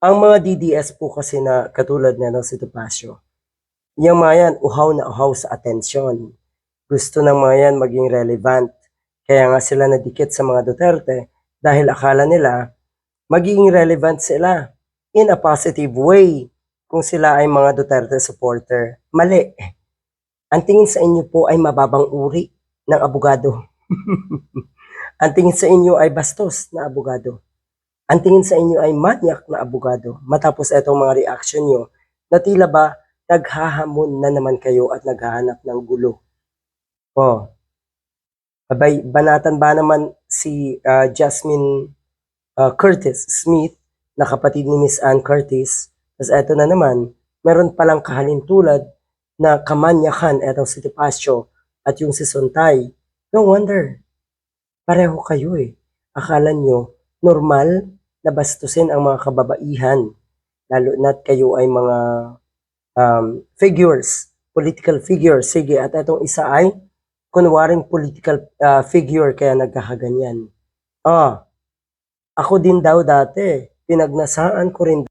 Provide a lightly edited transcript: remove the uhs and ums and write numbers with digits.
Ang mga DDS po kasi na katulad na ng si Topacio, yung mga yan, uhaw na uhaw sa atensyon. Gusto ng mga yan maging relevant. Kaya nga sila nadikit sa mga Duterte dahil akala nila magiging relevant sila in a positive way kung sila ay mga Duterte supporter. Mali. Ang tingin sa inyo po ay mababang uri ng abogado. Ang tingin sa inyo ay bastos na abogado. Ang tingin sa inyo ay manyak na abogado. Matapos itong mga reaction nyo, na tila ba naghahamon na naman kayo at naghahanap ng gulo. Oh, abay, banatan ba naman si Jasmine Curtis Smith, na kapatid ni Miss Ann Curtis. Tapos eto na naman, meron palang kahalintulad na kamanyakan etong si Topacio at yung si Sontay. No wonder, pareho kayo eh. Akala nyo, normal na bastusin ang mga kababaihan, lalo na't kayo ay mga figures, political figures. Sige, at itong isa ay kunwaring political figure kaya nagkakaganyan. Ako din daw dati, pinagnasaan ko rin